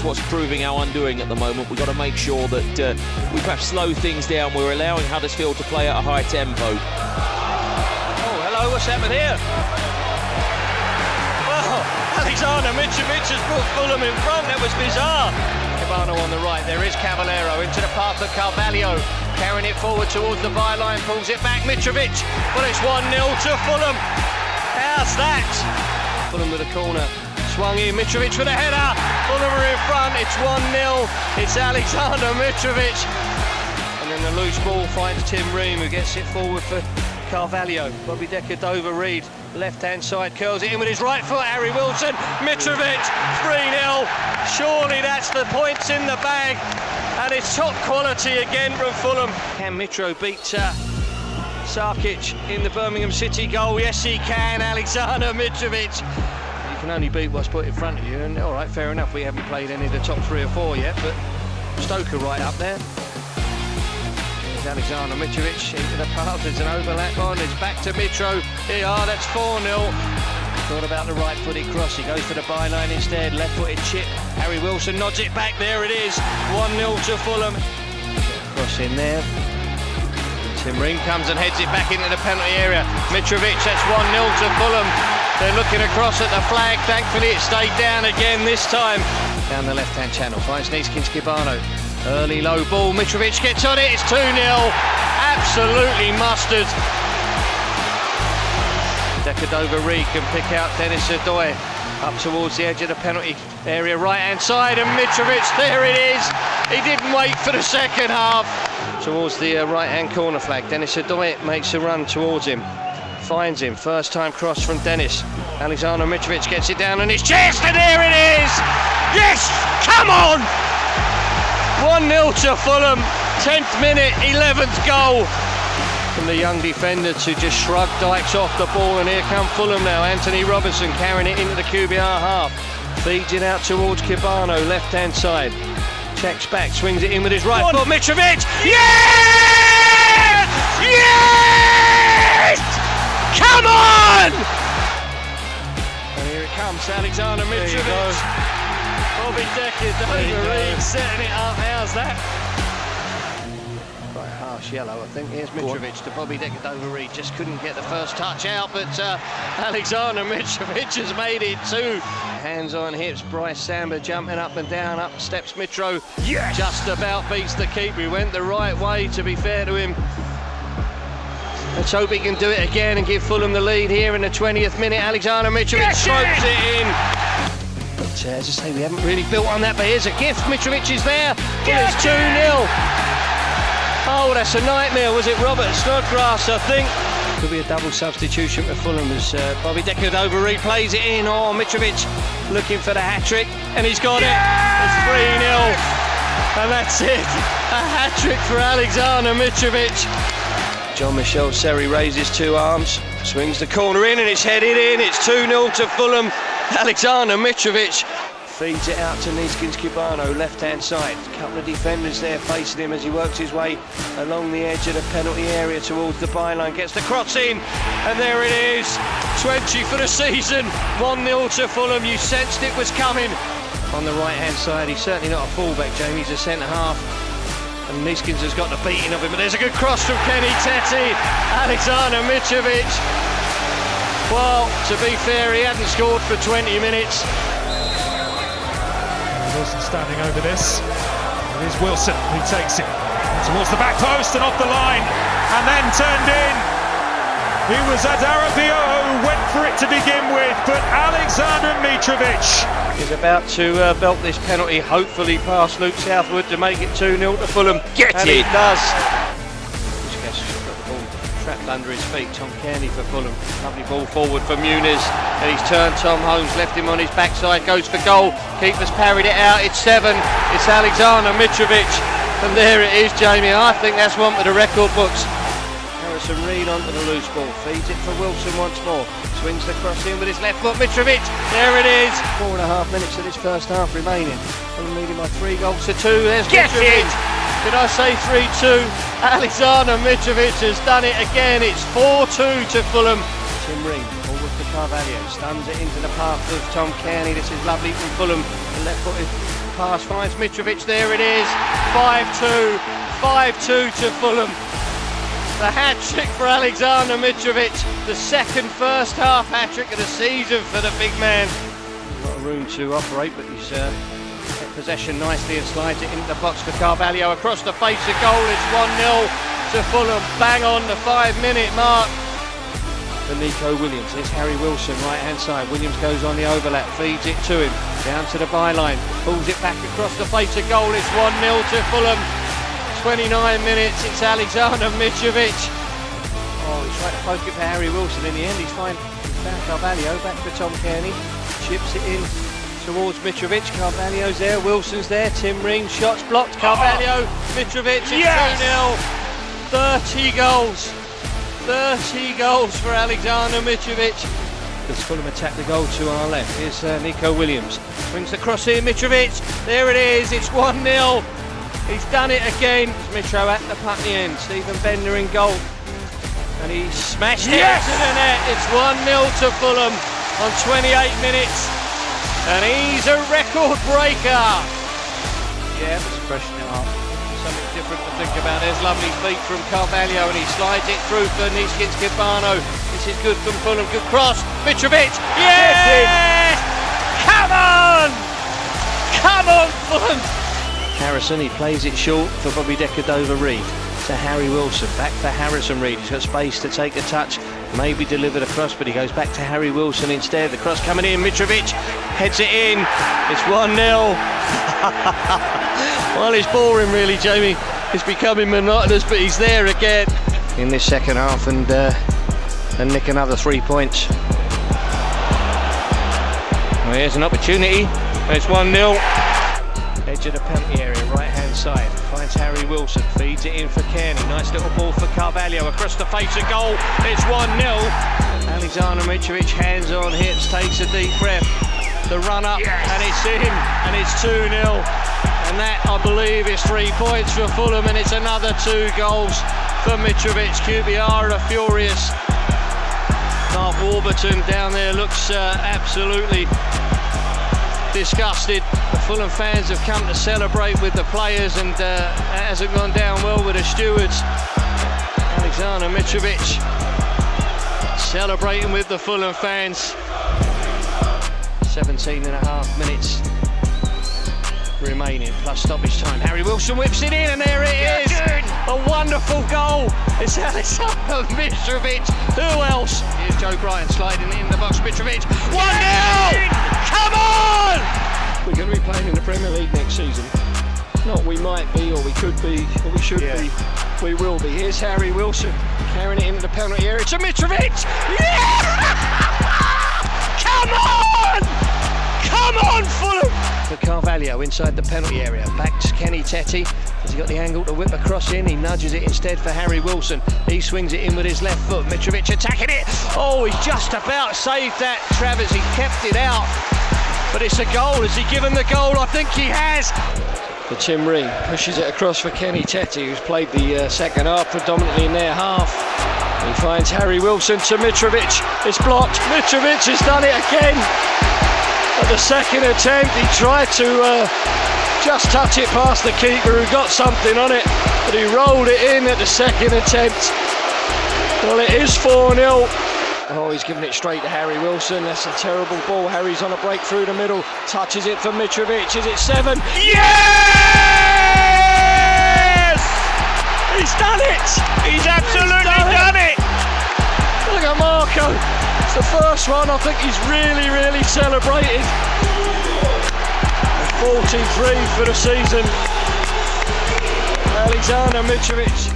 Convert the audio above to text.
what's proving our undoing at the moment. We've got to make sure that we perhaps slow things down. We're allowing Huddersfield to play at a high tempo. Oh, hello, what's happened here? Well, Alexander Mitrovic has brought Fulham in front. That was bizarre. Cabano on the right, there is Cavallero into the path of Carvalho, carrying it forward towards the byline, pulls it back, Mitrovic, but it's 1-0 to Fulham. How's that? Fulham with a corner, swung in, Mitrovic with a header, Fulham are in front, it's 1-0, it's Alexander Mitrovic. And then the loose ball finds Tim Ream, who gets it forward for Carvalho. Bobby Decordova-Reid, left-hand side, curls it in with his right foot, Harry Wilson, Mitrovic, 3-0. Surely that's the points in the bag, and it's top quality again from Fulham. Can Mitro beat Sarkic in the Birmingham City goal? Yes, he can, Alexander Mitrovic. You can only beat what's put in front of you, and all right, fair enough, we haven't played any of the top 3 or 4 yet, but Stoker right up there. There's Alexander Mitrovic into the path, there's an overlap on, it's back to Mitro. Here, that's 4-0. Thought about the right-footed cross, he goes for the byline instead, left-footed chip. Harry Wilson nods it back, there it is, 1-0 to Fulham. Cross in there. Tim Ream comes and heads it back into the penalty area. Mitrovic, that's 1-0 to Fulham. They're looking across at the flag, thankfully it stayed down again this time. Down the left-hand channel, finds Niskins-Kibano. Early low ball, Mitrovic gets on it, it's 2-0. Absolutely mustard. Decordova-Reid can pick out Dennis Adoy up towards the edge of the penalty area, right-hand side, and Mitrovic, there it is. He didn't wait for the second half. Towards the right-hand corner flag, Dennis Adoy makes a run towards him, finds him, first time cross from Dennis. Alexander Mitrovic gets it down on his chest, and there it is! Yes! Come on! 1-0 to Fulham, 10th minute, 11th goal. From the young defenders who just shrugged Dykes off the ball, and here come Fulham now. Anthony Robinson carrying it into the QBR half, feeds it out towards Kibano, left-hand side, checks back, swings it in with his right foot. Mitrovic, yes! Yes! Come on! And here it comes, Alexander Mitrovic. Bobby Decordova-Reid setting it up. How's that? Quite harsh yellow, I think. Here's Mitrovic to Bobby Decordova-Reid. Just couldn't get the first touch out, but Alexander Mitrovic has made it 2. Hands on hips, Bryce Samba jumping up and down, up steps Mitro. Yes! Just about beats the keeper. He went the right way, to be fair to him. Let's hope he can do it again and give Fulham the lead here in the 20th minute. Alexander Mitrovic strokes it in. But as I say, we haven't really built on that, but here's a gift. Mitrovic is there. It's 2-0. Oh, that's a nightmare. Was it Robert Snodgrass, I think? Could be a double substitution for Fulham as Bobby Decordova-Reid plays it in. Oh, Mitrovic looking for the hat-trick, and he's got it. It's 3-0. And that's it. A hat-trick for Alexander Mitrovic. Jean-Michel Seri raises 2 arms, swings the corner in, and it's headed in. It's 2-0 to Fulham. Alexander Mitrovic feeds it out to Niskins-Kibano, left-hand side. A couple of defenders there facing him as he works his way along the edge of the penalty area towards the byline. Gets the cross in, and there it is. 20 for the season. 1-0 to Fulham. You sensed it was coming. On the right-hand side, he's certainly not a fullback, Jamie. He's a centre-half. And Niskins has got the beating of him, but there's a good cross from Kenny Teti. Alexander Mitrovic. Well, to be fair, he hadn't scored for 20 minutes. Wilson standing over this. It is Wilson who takes it towards the back post and off the line, and then turned in. He was Adarabioyo who went for it to begin with, but Alexander Mitrovic is about to belt this penalty, hopefully past Luke Southwood, to make it 2-0 to Fulham. Get and it! He does. Got the ball trapped under his feet. Tom Kearney for Fulham. Lovely ball forward for Muniz. And he's turned Tom Holmes, left him on his backside, goes for goal. Keeper's parried it out. It's 7. It's Alexander Mitrovic. And there it is, Jamie. I think that's one for the record books. Harrison Reid onto the loose ball. Feeds it for Wilson once more. Swings the cross in with his left foot. Mitrovic. There it is. 4.5 minutes of this first half remaining. Fulham leading by 3 goals to 2. There's Mitrovic. Did I say 3-2? Alexander Mitrovic has done it again. It's 4-2 to Fulham. Tim Ream forward to Carvalho. Stuns it into the path of Tom Kearney. This is lovely from Fulham. The left-footed pass, finds Mitrovic, there it is, 5-2, 5-2 to Fulham. The hat-trick for Alexander Mitrovic, the second first half hat-trick of the season for the big man. Got a room to operate, but he's got possession nicely and slides it into the box for Carvalho. Across the face of goal, it's 1-0 to Fulham, bang on the 5-minute mark. For Nico Williams, here's Harry Wilson, right-hand side. Williams goes on the overlap, feeds it to him, down to the byline, pulls it back across the face of goal, it's 1-0 to Fulham. 29 minutes, it's Alexander Mitrovic. Oh, he's tried to poke it for Harry Wilson. In the end, he's found Carvalho, back for Tom Kearney. Chips it in towards Mitrovic. Carvalho's there, Wilson's there. Tim Ring, shots blocked. Carvalho, Mitrovic, it's 2-0. 30 goals. 30 goals for Alexander Mitrovic. Let's Fulham attack the goal to our left. Here's Nico Williams. Swings the cross here, Mitrovic. There it is, it's 1-0. He's done it again. Mitro at the Putney end. Stephen Bender in goal. And he smashed it into the net. It's 1-0 to Fulham on 28 minutes. And he's a record breaker. Yeah, it's freshening it up. Something different to think about. There's lovely feet from Carvalho and he slides it through for Niskins Kibano. This is good from Fulham. Good cross. Mitrovic. Yes! Come on! Come on, Fulham! Harrison, he plays it short for Bobby Decordova-Reid. To Harry Wilson, back for Harrison Reid. He's got space to take a touch, maybe deliver the cross, but he goes back to Harry Wilson instead. The cross coming in, Mitrovic heads it in. It's 1-0. Well, it's boring really, Jamie. It's becoming monotonous, but he's there again in this second half and nick another 3 points. Well, here's an opportunity. It's 1-0. Edge of the penalty area, right-hand side. Finds Harry Wilson, feeds it in for Kearney. Nice little ball for Carvalho across the face of goal. It's 1-0. Alexander Mitrovic, hands on hips, takes a deep breath. The run up, and it's in, and it's 2-0. And that, I believe, is 3 points for Fulham, and it's another 2 goals for Mitrovic. QPR are furious. Mark Warburton down there looks absolutely disgusted. The Fulham fans have come to celebrate with the players and it hasn't gone down well with the stewards. Alexander Mitrovic celebrating with the Fulham fans. 17.5 minutes remaining plus stoppage time. Harry Wilson whips it in and there it is! A wonderful goal! It's Alexander Mitrovic. Who else? Here's Joe Bryan sliding in the box. Mitrovic. 1-0! Come on! We're going to be playing in the Premier League next season. Not we might be, or we could be, or we should be. We will be. Here's Harry Wilson carrying it into the penalty area to Mitrovic. Yeah! Come on! Come on, Fulham! For Carvalho inside the penalty area. Back to Kenny Teti. Has he got the angle to whip a cross in? He nudges it instead for Harry Wilson. He swings it in with his left foot. Mitrovic attacking it. Oh, he's just about saved that, Travers. He kept it out. But it's a goal. Has he given the goal? I think he has. For Tim Ring, pushes it across for Kenny Teti, who's played the second half predominantly in their half. He finds Harry Wilson to Mitrovic. It's blocked. Mitrovic has done it again. At the second attempt, he tried to just touch it past the keeper who got something on it, but he rolled it in at the second attempt. Well, it is 4-0. Oh, he's giving it straight to Harry Wilson. That's a terrible ball. Harry's on a break through the middle. Touches it for Mitrovic. Is it 7? Yes! He's done it! He's absolutely done it! Look at Marco. It's the first one. I think he's really celebrated. 43 for the season. Alexander Mitrovic.